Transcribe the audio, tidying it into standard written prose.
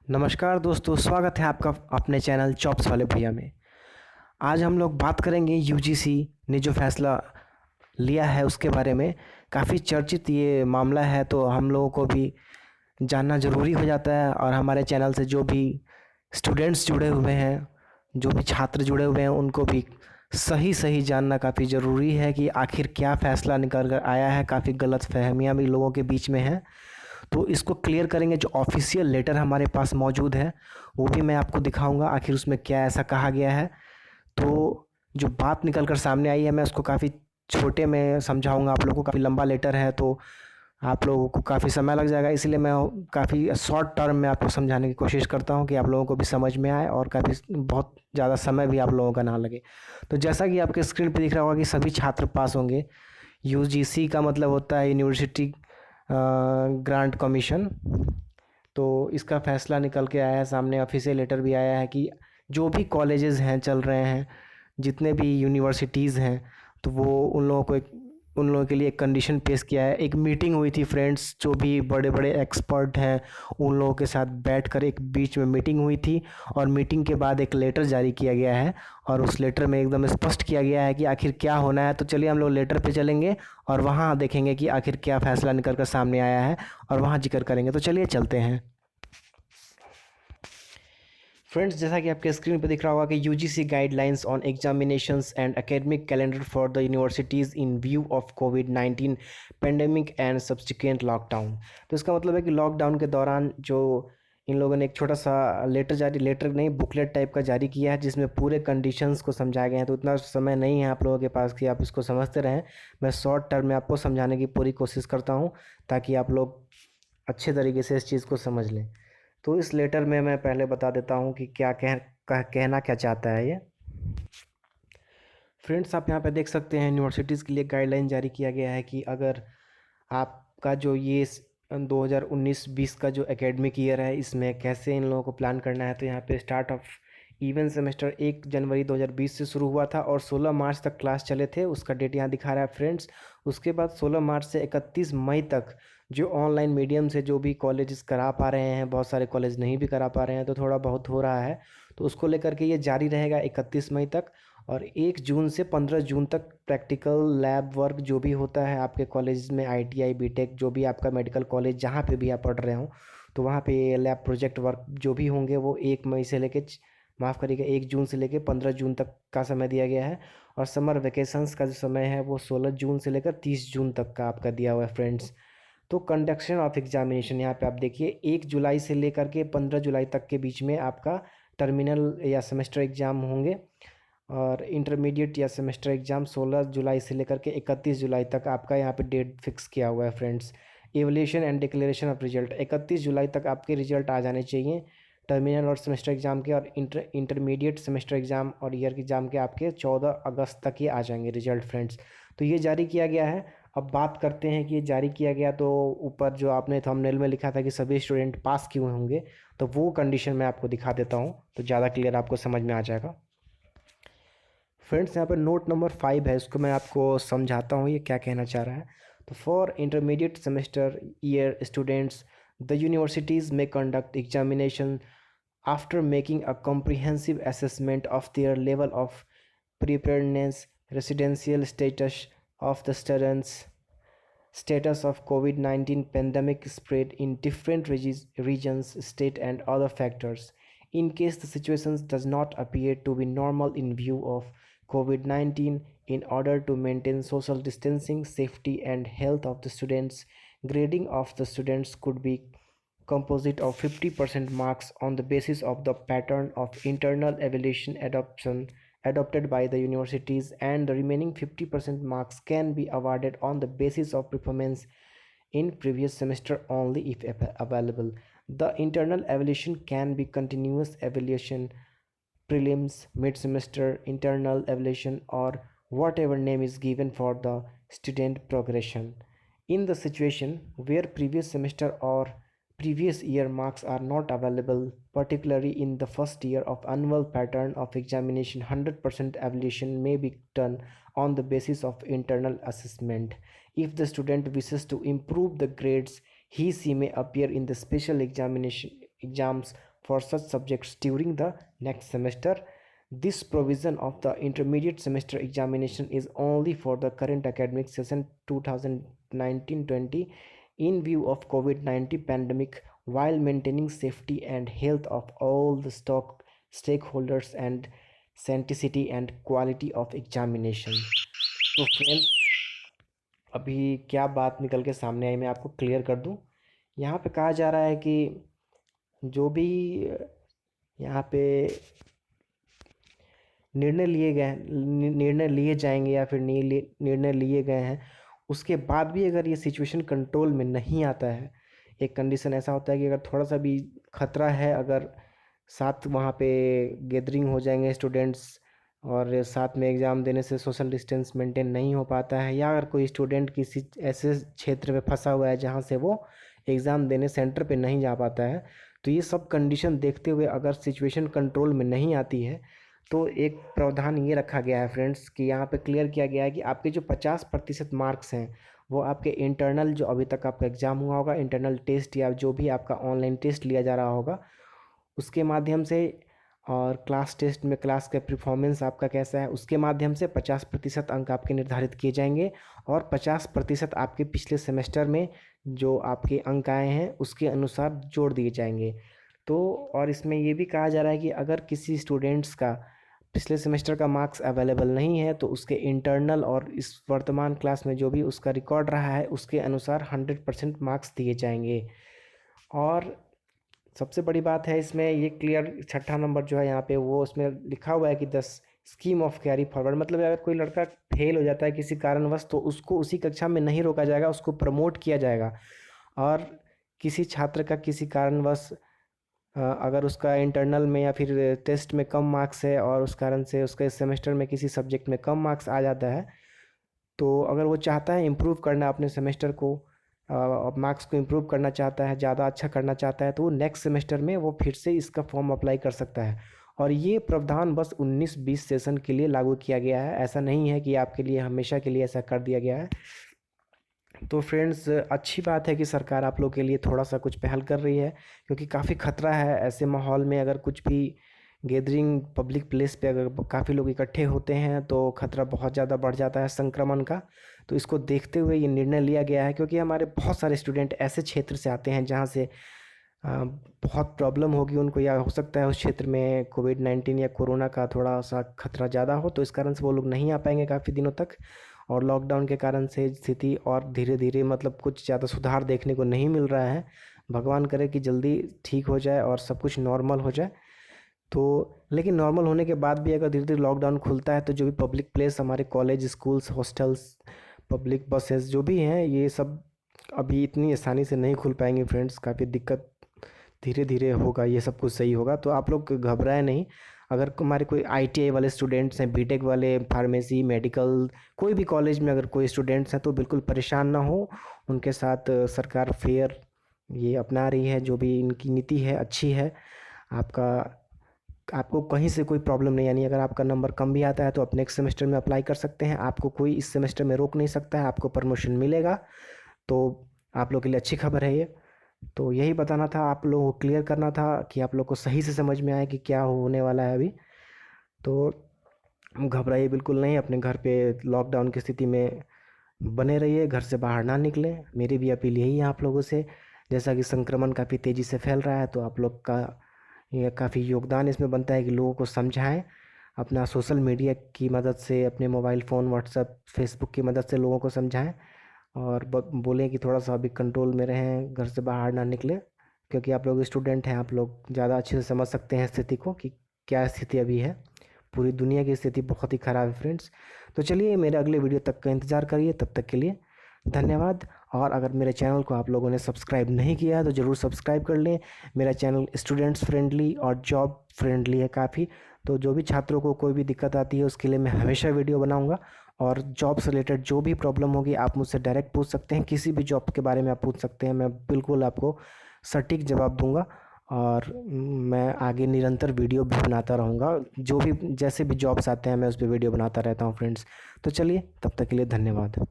नमस्कार दोस्तों, स्वागत है आपका अपने चैनल चॉप्स वाले भैया में। आज हम लोग बात करेंगे यूजीसी ने जो फैसला लिया है उसके बारे में। काफ़ी चर्चित ये मामला है, तो हम लोगों को भी जानना ज़रूरी हो जाता है। और हमारे चैनल से जो भी स्टूडेंट्स जुड़े हुए हैं, जो भी छात्र जुड़े हुए हैं, उनको भी सही सही जानना काफ़ी ज़रूरी है कि आखिर क्या फ़ैसला निकल कर आया है। काफ़ी गलतफहमियां भी लोगों के बीच में हैं, तो इसको क्लियर करेंगे। जो ऑफिशियल लेटर हमारे पास मौजूद है वो भी मैं आपको दिखाऊंगा, आखिर उसमें क्या ऐसा कहा गया है। तो जो बात निकल कर सामने आई है, मैं उसको काफ़ी छोटे में समझाऊंगा आप लोगों को। काफ़ी लंबा लेटर है तो आप लोगों को काफ़ी समय लग जाएगा, इसलिए मैं काफ़ी शॉर्ट टर्म में आपको समझाने की कोशिश करता हूँ कि आप लोगों को भी समझ में आए और काफ़ी बहुत ज़्यादा समय भी आप लोगों का ना लगे। तो जैसा कि आपके स्क्रीन पे दिख रहा होगा कि सभी छात्र पास होंगे। यूजीसी का मतलब होता है यूनिवर्सिटी ग्रांट कमीशन। तो इसका फैसला निकल के आया है सामने, ऑफिशियल लेटर भी आया है कि जो भी कॉलेजेस हैं चल रहे हैं, जितने भी यूनिवर्सिटीज़ हैं, तो वो उन लोगों के लिए एक कंडीशन पेश किया है। एक मीटिंग हुई थी फ्रेंड्स, जो भी बड़े बड़े एक्सपर्ट हैं उन लोगों के साथ बैठकर एक बीच में मीटिंग हुई थी। और मीटिंग के बाद एक लेटर जारी किया गया है और उस लेटर में एकदम स्पष्ट किया गया है कि आखिर क्या होना है। तो चलिए हम लोग लेटर पे चलेंगे और वहाँ देखेंगे कि आखिर क्या फ़ैसला निकल कर सामने आया है और वहाँ जिक्र करेंगे। तो चलिए चलते हैं फ्रेंड्स। जैसा कि आपके स्क्रीन पर दिख रहा होगा कि UGC guidelines on examinations and academic calendar for the universities in view of covid pandemic and subsequent lockdown. तो इसका मतलब है कि लॉकडाउन के दौरान जो इन लोगों ने एक छोटा सा लेटर नहीं, बुकलेट टाइप का जारी किया है, जिसमें पूरे कंडीशंस को समझाए गए हैं। तो इतना समय नहीं है आप लोगों के पास कि आप इसको समझते रहें। मैं शॉर्ट टर्म में आपको समझाने की पूरी कोशिश करता हूँ ताकि आप लोग अच्छे तरीके से इस चीज़ को समझ लें। तो इस लेटर में मैं पहले बता देता हूँ कि कहना क्या चाहता है ये। फ्रेंड्स, आप यहाँ पे देख सकते हैं यूनिवर्सिटीज़ के लिए गाइडलाइन जारी किया गया है कि अगर आपका जो ये 2019-20 का जो एकेडमिक ईयर है, इसमें कैसे इन लोगों को प्लान करना है। तो यहाँ पे स्टार्ट ऑफ इवन सेमेस्टर 1 जनवरी 2020 से शुरू हुआ था और 16 मार्च तक क्लास चले थे। उसका डेट यहाँ दिखा रहा है फ्रेंड्स। उसके बाद 16 मार्च से 31 मई तक जो ऑनलाइन मीडियम से जो भी कॉलेजेस करा पा रहे हैं, बहुत सारे कॉलेज नहीं भी करा पा रहे हैं, तो थोड़ा बहुत हो रहा है, तो उसको लेकर के ये जारी रहेगा 31 मई तक। और 1 जून से 15 जून तक प्रैक्टिकल लैब वर्क जो भी होता है आपके कॉलेज में, आईटीआई बीटेक, जो भी आपका मेडिकल कॉलेज जहाँ पे भी आप पढ़ रहे हो, तो वहाँ पे लैब प्रोजेक्ट वर्क जो भी होंगे वो 1 मई से लेके माफ़ करिएगा 1 जून से लेकर 15 जून तक का समय दिया गया है। और समर वेकेशंस का जो समय है वो 16 जून से लेकर 30 जून तक का आपका दिया हुआ है फ्रेंड्स। तो कंडक्शन ऑफ एग्जामिनेशन यहाँ पे आप देखिए 1 जुलाई से लेकर के 15 जुलाई तक के बीच में आपका टर्मिनल या सेमेस्टर एग्ज़ाम होंगे। और इंटरमीडिएट या सेमेस्टर एग्ज़ाम 16 जुलाई से लेकर के 31 जुलाई तक आपका यहाँ पे डेट फिक्स किया हुआ है friends. Evolution and declaration of result 31 जुलाई तक आपके रिजल्ट आ जाने चाहिए टर्मिनल और सेमेस्टर एग्ज़ाम के। और इंटरमीडिएट सेमेस्टर एग्ज़ाम और ईयर के एग्ज़ाम के आपके 14 अगस्त तक ही आ जाएंगे रिजल्ट फ्रेंड्स। तो ये जारी किया गया है। अब बात करते हैं कि ये जारी किया गया, तो ऊपर जो आपने थंबनेल में लिखा था कि सभी स्टूडेंट पास क्यों होंगे, तो वो कंडीशन मैं आपको दिखा देता हूँ तो ज़्यादा क्लियर आपको समझ में आ जाएगा। फ्रेंड्स, यहाँ पर नोट नंबर 5 है, इसको मैं आपको समझाता हूँ ये क्या कहना चाह रहा है। तो for intermediate semester year students, the universities में conduct examination after making a comprehensive assessment of their level of preparedness, residential status of the students, status of COVID-19 pandemic spread in different regions, state and other factors. In case the situation does not appear to be normal in view of COVID-19, in order to maintain social distancing, safety and health of the students, grading of the students could be composite of 50% marks on the basis of the pattern of internal evaluation adopted by the universities, and the remaining 50% marks can be awarded on the basis of performance in previous semester only if available. The internal evaluation can be continuous evaluation, prelims, mid-semester, internal evaluation, or whatever name is given for the student progression. In the situation where previous semester or previous year marks are not available, particularly in the first year of annual pattern of examination, 100% evaluation may be done on the basis of internal assessment. If the student wishes to improve the grades, he she may appear in the special exams for such subjects during the next semester. This provision of the intermediate semester examination is only for the current academic session 2019-20 in view of COVID-19 pandemic, while maintaining safety and health of all the stakeholders and sanctity and quality of examination. तो friends, अभी क्या बात निकल के सामने आई मैं आपको clear कर दूं। यहाँ पे कहा जा रहा है कि जो भी यहाँ पे निर्णय लिए जाएंगे या फिर निर्णय लिए गए हैं, उसके बाद भी अगर ये सिचुएशन कंट्रोल में नहीं आता है, एक कंडीशन ऐसा होता है कि अगर थोड़ा सा भी खतरा है, अगर साथ वहाँ पे गैदरिंग हो जाएंगे स्टूडेंट्स और साथ में एग्ज़ाम देने से सोशल डिस्टेंस मेंटेन नहीं हो पाता है, या अगर कोई स्टूडेंट किसी ऐसे क्षेत्र में फंसा हुआ है जहाँ से वो एग्ज़ाम देने सेंटर पे नहीं जा पाता है, तो ये सब कंडीशन देखते हुए अगर सिचुएशन कंट्रोल में नहीं आती है तो एक प्रावधान ये रखा गया है फ्रेंड्स कि यहाँ पे क्लियर किया गया है कि आपके जो 50% मार्क्स हैं वो आपके इंटरनल, जो अभी तक आपका एग्ज़ाम हुआ होगा, इंटरनल टेस्ट या जो भी आपका ऑनलाइन टेस्ट लिया जा रहा होगा उसके माध्यम से, और क्लास टेस्ट में क्लास का परफॉर्मेंस आपका कैसा है उसके माध्यम से 50% अंक आपके निर्धारित किए जाएंगे, और 50% आपके पिछले सेमेस्टर में जो आपके अंक आए हैं उसके अनुसार जोड़ दिए जाएंगे। तो और इसमें ये भी कहा जा रहा है कि अगर किसी स्टूडेंट्स का पिछले सेमेस्टर का मार्क्स अवेलेबल नहीं है तो उसके इंटरनल और इस वर्तमान क्लास में जो भी उसका रिकॉर्ड रहा है उसके अनुसार 100% मार्क्स दिए जाएंगे। और सबसे बड़ी बात है इसमें ये क्लियर, छठा नंबर जो है यहाँ पे वो उसमें लिखा हुआ है कि 10 स्कीम ऑफ कैरी फॉरवर्ड, मतलब अगर कोई लड़का फेल हो जाता है किसी कारणवश तो उसको उसी कक्षा में नहीं रोका जाएगा, उसको प्रमोट किया जाएगा। और किसी छात्र का किसी कारणवश अगर उसका इंटरनल में या फिर टेस्ट में कम मार्क्स है और उस कारण से उसके सेमेस्टर में किसी सब्जेक्ट में कम मार्क्स आ जाता है, तो अगर वो चाहता है इम्प्रूव करना अपने सेमेस्टर को, मार्क्स को इम्प्रूव करना चाहता है, ज़्यादा अच्छा करना चाहता है, तो वो नेक्स्ट सेमेस्टर में वो फिर से इसका फॉर्म अप्लाई कर सकता है। और ये प्रावधान बस 19-20 सेशन के लिए लागू किया गया है, ऐसा नहीं है कि आपके लिए हमेशा के लिए ऐसा कर दिया गया है। तो फ्रेंड्स, अच्छी बात है कि सरकार आप लोग के लिए थोड़ा सा कुछ पहल कर रही है, क्योंकि काफ़ी खतरा है ऐसे माहौल में। अगर कुछ भी गैदरिंग पब्लिक प्लेस पे अगर काफ़ी लोग इकट्ठे होते हैं तो खतरा बहुत ज़्यादा बढ़ जाता है संक्रमण का। तो इसको देखते हुए ये निर्णय लिया गया है, क्योंकि हमारे बहुत सारे स्टूडेंट ऐसे क्षेत्र से आते हैं जहाँ से बहुत प्रॉब्लम होगी उनको, या हो सकता है उस क्षेत्र में कोविड-19 या कोरोना का थोड़ा सा खतरा ज़्यादा हो, तो इस कारण से वो लोग नहीं आ पाएंगे काफ़ी दिनों तक। और लॉकडाउन के कारण से स्थिति और धीरे धीरे मतलब कुछ ज़्यादा सुधार देखने को नहीं मिल रहा है। भगवान करे कि जल्दी ठीक हो जाए और सब कुछ नॉर्मल हो जाए। तो लेकिन नॉर्मल होने के बाद भी अगर धीरे धीरे लॉकडाउन खुलता है तो जो भी पब्लिक प्लेस, हमारे college, schools, hostels, public buses जो भी हैं, ये सब अभी इतनी आसानी से नहीं खुल पाएंगे फ्रेंड्स, काफ़ी दिक्कत धीरे धीरे होगा, ये सब कुछ सही होगा। तो आप लोग घबराएं नहीं। अगर हमारे कोई आईटीआई वाले स्टूडेंट्स हैं, बीटेक वाले, फार्मेसी, मेडिकल, कोई भी कॉलेज में अगर कोई स्टूडेंट्स हैं तो बिल्कुल परेशान ना हो। उनके साथ सरकार फेयर ये अपना रही है, जो भी इनकी नीति है अच्छी है। आपको कहीं से कोई प्रॉब्लम नहीं, यानी अगर आपका नंबर कम भी आता है तो आप नेक्स्ट सेमेस्टर में अप्लाई कर सकते हैं, आपको कोई इस सेमेस्टर में रोक नहीं सकता है, आपको प्रमोशन मिलेगा। तो आप लोग के लिए अच्छी खबर है ये। तो यही बताना था, आप लोगों को क्लियर करना था कि आप लोग को सही से समझ में आए कि क्या होने वाला है अभी। तो घबराइए बिल्कुल नहीं, अपने घर पे लॉकडाउन की स्थिति में बने रहिए, घर से बाहर ना निकलें। मेरी भी अपील यही है आप लोगों से। जैसा कि संक्रमण काफ़ी तेज़ी से फैल रहा है तो आप लोग का ये काफ़ी योगदान इसमें बनता है कि लोगों को समझाएं, अपना सोशल मीडिया की मदद से, अपने मोबाइल फ़ोन, व्हाट्सएप, फेसबुक की मदद से लोगों को समझाएं, और बोलें कि थोड़ा सा अभी कंट्रोल में रहें, घर से बाहर ना निकलें। क्योंकि आप लोग स्टूडेंट हैं, आप लोग ज़्यादा अच्छे से समझ सकते हैं स्थिति को कि क्या स्थिति अभी है। पूरी दुनिया की स्थिति बहुत ही ख़राब है फ्रेंड्स। तो चलिए, मेरे अगले वीडियो तक का इंतज़ार करिए, तब तक के लिए धन्यवाद। और अगर मेरे चैनल को आप लोगों ने सब्सक्राइब नहीं किया है तो ज़रूर सब्सक्राइब कर लें। मेरा चैनल स्टूडेंट्स फ्रेंडली और जॉब फ्रेंडली है काफ़ी। तो जो भी छात्रों को कोई भी दिक्कत आती है उसके लिए मैं हमेशा वीडियो बनाऊंगा, और जॉब से रिलेटेड जो भी प्रॉब्लम होगी आप मुझसे डायरेक्ट पूछ सकते हैं, किसी भी जॉब के बारे में आप पूछ सकते हैं, मैं बिल्कुल आपको सटीक जवाब दूंगा। और मैं आगे निरंतर वीडियो भी बनाता रहूँगा, जो भी जैसे भी जॉब्स आते हैं मैं उस पर वीडियो बनाता रहता हूँ फ्रेंड्स। तो चलिए, तब तक के लिए धन्यवाद।